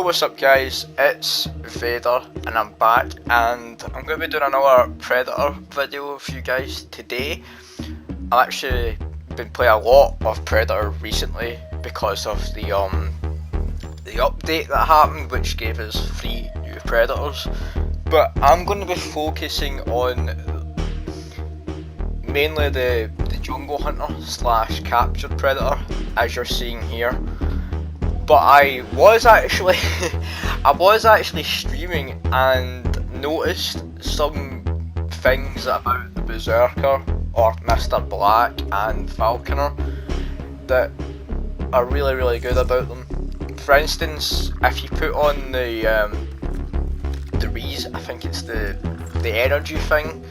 what's up guys, it's Vader and I'm back and I'm going to be doing another Predator video for you guys today. I've actually been playing a lot of Predator recently because of the update that happened, which gave us 3 new Predators. But I'm going to be focusing on mainly the Jungle Hunter / Captured Predator, as you're seeing here. But I was actually streaming and noticed some things about the Berserker or Mr. Black and Falconer that are really good about them. For instance, if you put on the Reese, I think it's the energy thing,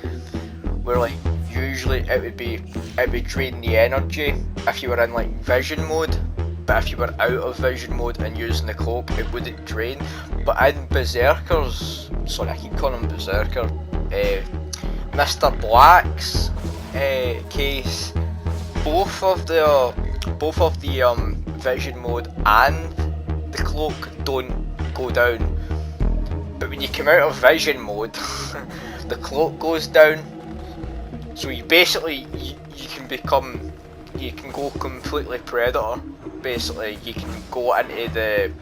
where like usually it would drain the energy if you were in like vision mode. But if you were out of vision mode and using the cloak, it wouldn't drain. But in Berserker's, sorry, I keep calling him Berserker, Mr. Black's case, both of the vision mode and the cloak don't go down. But when you come out of vision mode, the cloak goes down. So you basically you can go completely Predator. Basically, you can go into the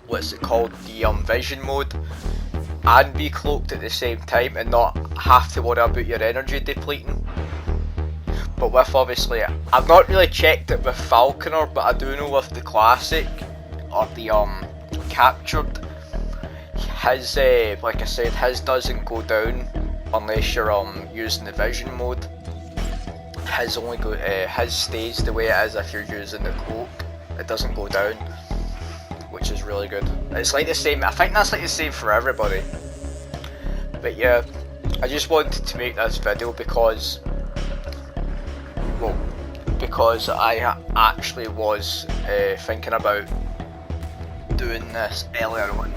the vision mode and be cloaked at the same time and not have to worry about your energy depleting. But with obviously, I've not really checked it with Falconer, but I do know with the classic or the captured, his like I said, his doesn't go down unless you're using the vision mode. His stays the way it is if you're using the cloak. It doesn't go down, which is really good. It's like the same. I think that's like the same for everybody. But yeah, I just wanted to make this video because I actually was thinking about doing this earlier on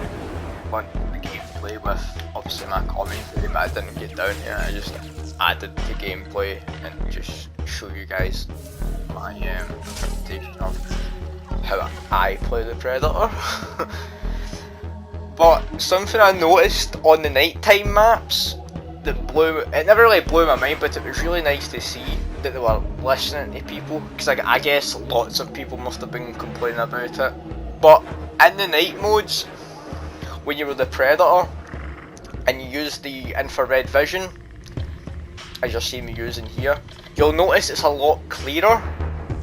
the gameplay with obviously my commentary, but I didn't get down here. I just added the gameplay and just show you guys my interpretation of how I play the Predator. But something I noticed on the nighttime maps that it never really blew my mind, but it was really nice to see that they were listening to people, because I guess lots of people must have been complaining about it. But in the night modes, when you were the Predator and you use the infrared vision, as you're seeing me using here, you'll notice it's a lot clearer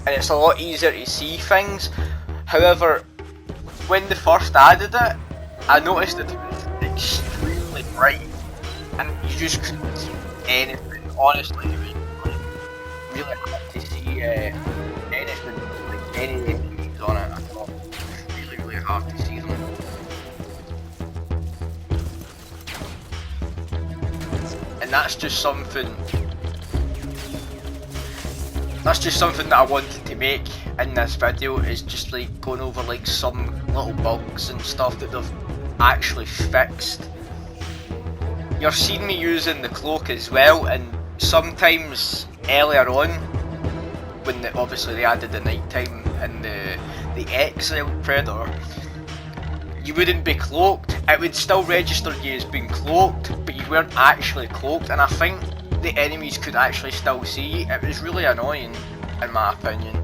and it's a lot easier to see things. However, when they first added it, I noticed that it was extremely bright and you just couldn't see anything. Honestly, it was really hard to see anything, like any enemies on it. I thought it was really hard to see them. And that's just something that I wanted to make in this video, is just like going over like some little bugs and stuff that they've actually fixed. You've seen me using the cloak as well, and sometimes earlier on when obviously they added the nighttime and the Exile Predator, you wouldn't be cloaked. It would still register you as being cloaked, but you weren't actually cloaked, and I think the enemies could actually still see you. It was really annoying, in my opinion.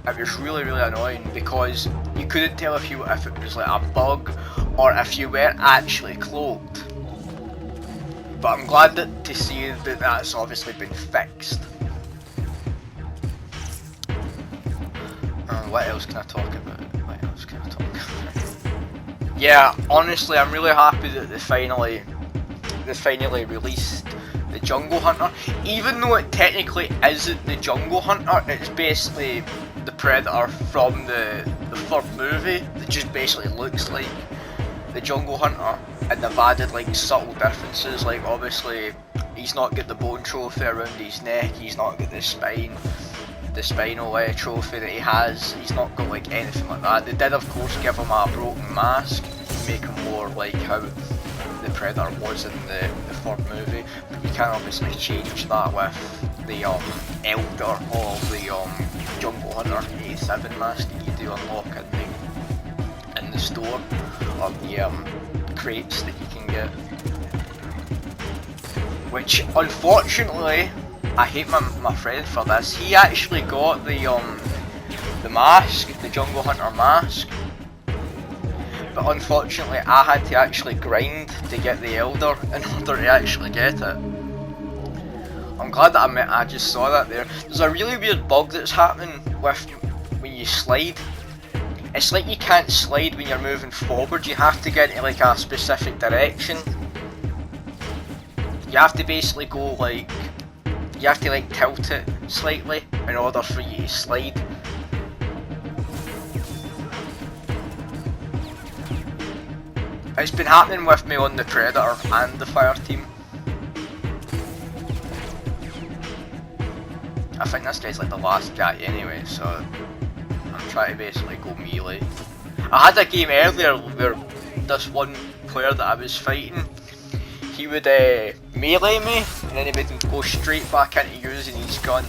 It was really annoying because you couldn't tell if it was like a bug or if you weren't actually cloaked. But I'm glad to see that that's obviously been fixed. What else can I talk about? Yeah, honestly, I'm really happy that they finally released the Jungle Hunter. Even though it technically isn't the Jungle Hunter, it's basically the Predator from the third movie that just basically looks like the Jungle Hunter, and they've added like subtle differences. Like obviously he's not got the bone trophy around his neck, he's not got the spinal trophy that he has, he's not got like anything like that. They did of course give him a broken mask to make him more like how the Predator was in the third movie, but you can obviously change that with the Elder or the Jungle Hunter 87 mask that you do unlock in the store, or the crates that you can get. Which, unfortunately, I hate my friend for this. He actually got the mask, the Jungle Hunter mask. But unfortunately, I had to actually grind to get the Elder in order to actually get it. I'm glad that I just saw that there. There's a really weird bug that's happening with when you slide. It's like you can't slide when you're moving forward. You have to get in like a specific direction. You have to basically go like, you have to like tilt it slightly in order for you to slide. It's been happening with me on the Predator and the Fire Team. I think this guy's like the last guy anyway, so I'm trying to basically go melee. I had a game earlier where this one player that I was fighting, he would melee me and then he would go straight back into using his gun.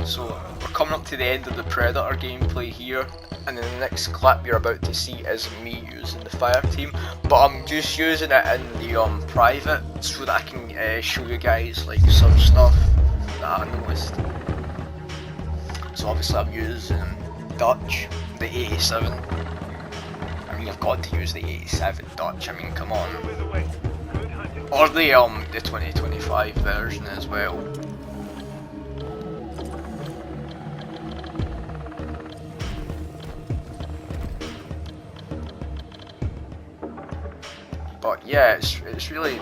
So we're coming up to the end of the Predator gameplay here, and then the next clip you're about to see is me using the Fire Team, but I'm just using it in the private so that I can show you guys like some stuff that I noticed. So obviously I'm using Dutch, the 87. I mean, you've got to use the 87 Dutch, I mean, come on. Or the 2025 version as well. But yeah, it's really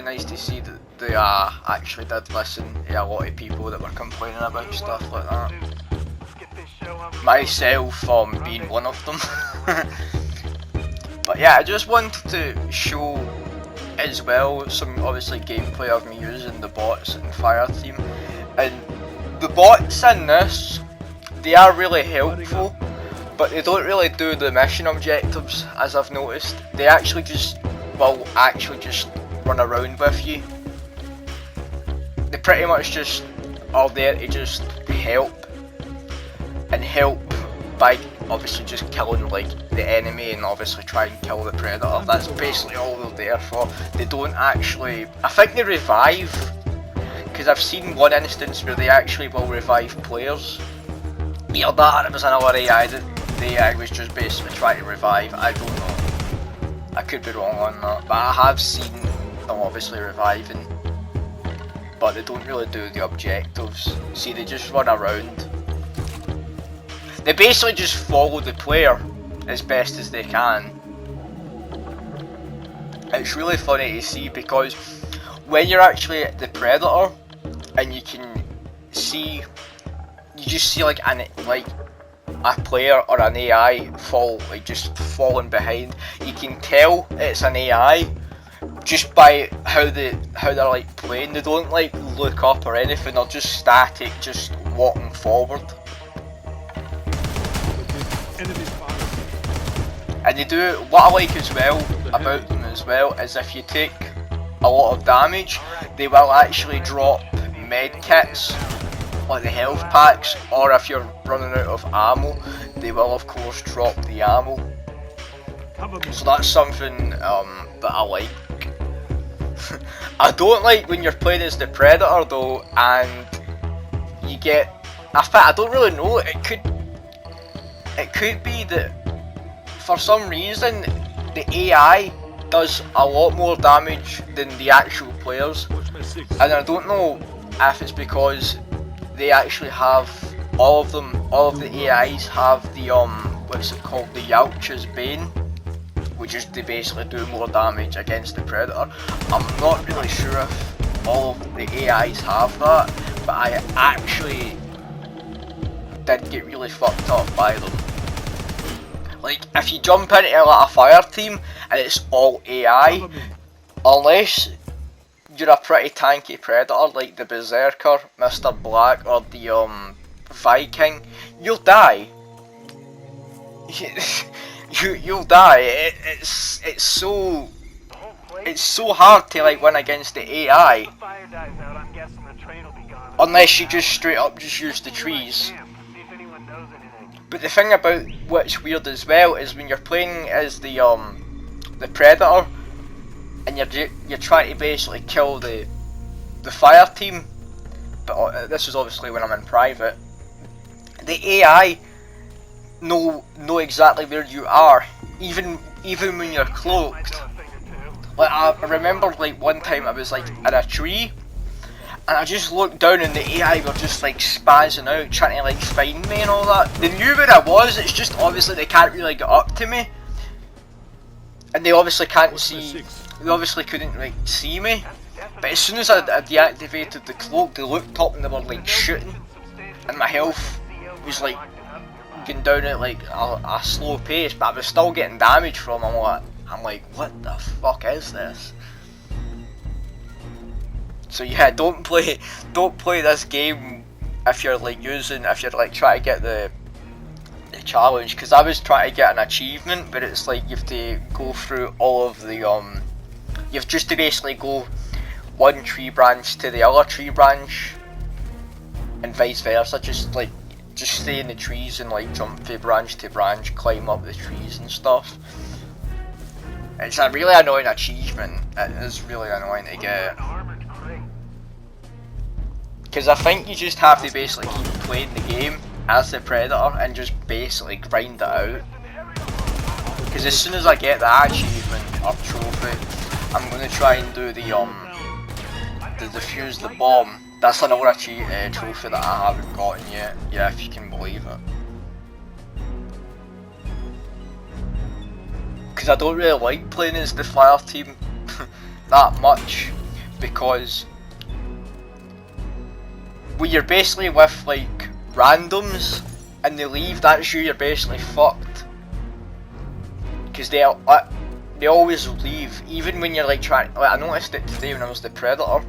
nice to see that they actually did listen to a lot of people that were complaining about stuff like that. Myself being one of them. But yeah, I just wanted to show as well some obviously gameplay of me using the bots in Fire Team. And the bots in this, they are really helpful, but they don't really do the mission objectives, as I've noticed. They actually just run around with you. They pretty much just are there to just help, and help by obviously just killing like the enemy and obviously try and kill the Predator. That's basically all they're there for. They don't actually, I think they revive, because I've seen one instance where they actually will revive players. Either that or it was another AI that the AI was just basically trying to revive, I don't know. I could be wrong on that, but I have seen them obviously reviving, but they don't really do the objectives. See, they just run around. They basically just follow the player as best as they can. It's really funny to see, because when you're actually the Predator and you can see, you just see like a player or an AI just falling behind. You can tell it's an AI just by how they're like playing. They don't like look up or anything, they're just static, just walking forward. And they do, what I like as well about them as well is if you take a lot of damage, they will actually drop med kits, like the health packs, or if you're running out of ammo, they will of course drop the ammo. So that's something that I like. I don't like when you're playing as the Predator though, and you get, I don't really know, it could be that for some reason the AI does a lot more damage than the actual players, and I don't know if it's because they actually have all of the AIs have the what's it called, the Yalch's Bane, which is they basically do more damage against the Predator. I'm not really sure if all of the AIs have that, but I actually did get really fucked up by them. Like, if you jump into like a Fire Team and it's all AI, unless you're a pretty tanky Predator like the Berserker, Mr. Black, or the Viking, you'll die. You'll die. It's so hard to like win against the AI, unless you just straight up just use the trees. But the thing about what's weird as well is when you're playing as the Predator, and you're trying to basically kill the fire team. But this is obviously when I'm in private. The AI know exactly where you are, even when you're cloaked. Like I remember like one time I was like in a tree, and I just looked down and the AI were just like spazzing out, trying to like find me and all that. They knew where I was, it's just obviously they can't really get up to me. And they obviously can't see, they obviously couldn't like see me. But as soon as I deactivated the cloak, they looked up and they were like shooting. And my health was like going down at like a slow pace, but I was still getting damage from them. I'm like, what the fuck is this? So yeah, don't play this game if you're like trying to get the challenge, because I was trying to get an achievement, but it's like you have to go through all of the you have just to basically go one tree branch to the other tree branch, and vice versa. Just stay in the trees and like jump from branch to branch, climb up the trees and stuff. It's a really annoying achievement. It is really annoying to get. Because I think you just have to basically keep playing the game as the Predator and just basically grind it out. Because as soon as I get that achievement or trophy, I'm going to try and do the defuse the bomb. That's another trophy that I haven't gotten yet. Yeah, if you can believe it. Because I don't really like playing as the fire team that much, because when you're basically with like randoms and they leave, that's you're basically fucked. Because they always leave, even when you're like trying. Like, I noticed it today when I was the Predator.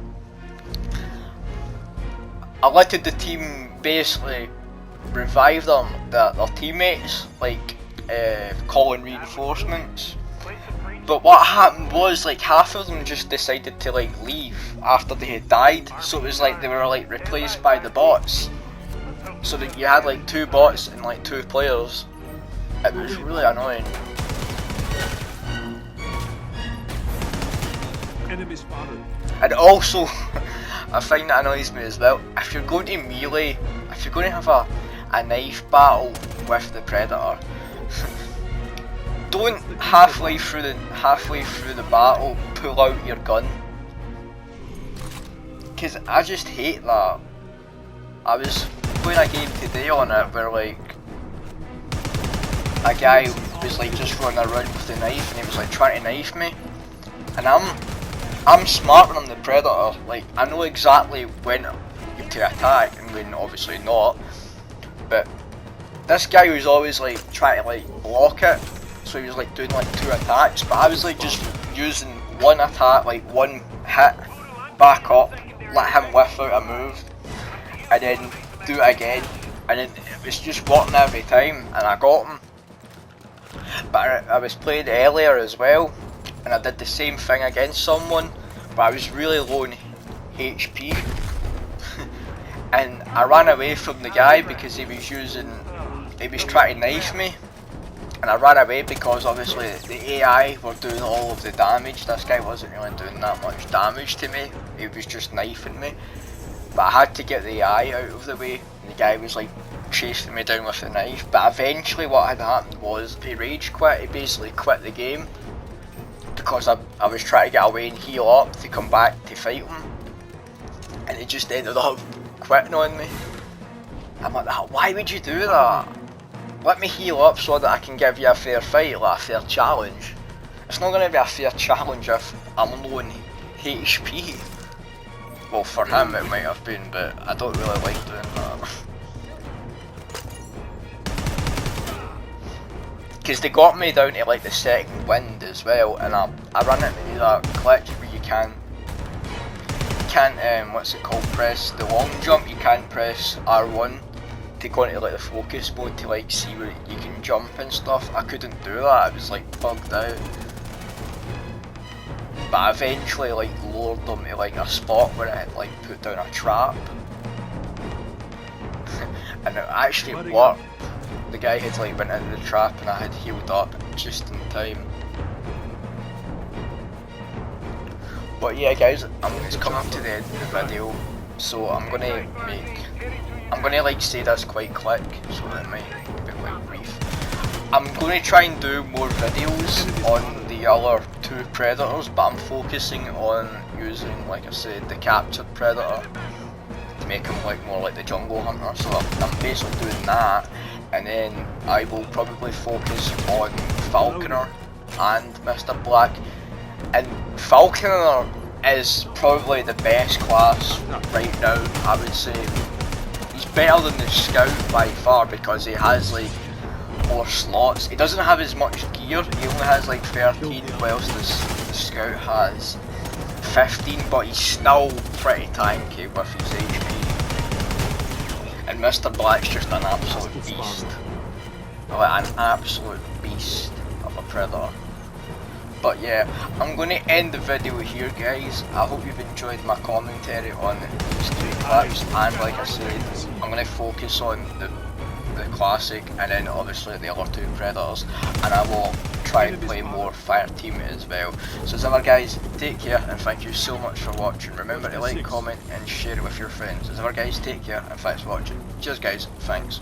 I letted the team basically revive them, their teammates, like calling reinforcements. But what happened was like half of them just decided to like leave after they had died, so it was like they were like replaced by the bots. So that you had like 2 bots and like 2 players. It was really annoying. Enemy spotted. And also, a thing that annoys me as well, if you're going to melee, if you're going to have a knife battle with the Predator, don't halfway through the battle pull out your gun. Because I just hate that. I was playing a game today on it where like a guy was like just running around with the knife and he was like trying to knife me, and I'm smarter than the Predator. Like I know exactly when to attack and when obviously not, but this guy was always like trying to like block it, so he was like doing like 2 attacks, but I was like just using one attack, like one hit, back up, let him whiff out a move, and then do it again, and then it was just working every time, and I got him. But I was playing earlier as well, and I did the same thing against someone, but I was really low in HP. And I ran away from the guy because he was trying to knife me, and I ran away because obviously the AI were doing all of the damage. This guy wasn't really doing that much damage to me, he was just knifing me. But I had to get the AI out of the way, and the guy was like chasing me down with the knife. But eventually what had happened was he rage quit, he basically quit the game, because I was trying to get away and heal up to come back to fight him, and he just ended up quitting on me. I'm like, why would you do that? Let me heal up so that I can give you a fair fight, like a fair challenge. It's not going to be a fair challenge if I'm low in HP. Well, for him it might have been, but I don't really like doing that. Because they got me down to like the second wind as well, and I ran into that glitch where you can't what's it called, press the long jump. You can't press R1 to go into like the focus mode to like see where you can jump and stuff. I couldn't do that, I was like bugged out. But I eventually like lured them to like a spot where I had like put down a trap. And it actually worked. the guy had like went into the trap and I had healed up just in time. But yeah guys, it's coming up to the end of the video, so I'm gonna like say this quite quick, so that might be quite brief. I'm going to try and do more videos on the other two predators, but I'm focusing on using, like I said, the captured predator to make him like more like the jungle hunter. So I'm basically doing that, and then I will probably focus on Falconer and Mr. Black. And Falconer is probably the best class right now, I would say. He's better than the Scout by far because he has like more slots. He doesn't have as much gear, he only has like 13, whilst the Scout has 15, but he's still pretty tanky with his HP. And Mr. Black's just an absolute beast. Like an absolute beast of a predator. But yeah, I'm going to end the video here guys. I hope you've enjoyed my commentary on these two clips, and like I said, I'm going to focus on the classic and then obviously the other two predators, and I will try and play more Fireteam as well. So as ever guys, take care and thank you so much for watching. Remember to like, comment and share it with your friends. As ever guys, take care and thanks for watching. Cheers guys, thanks.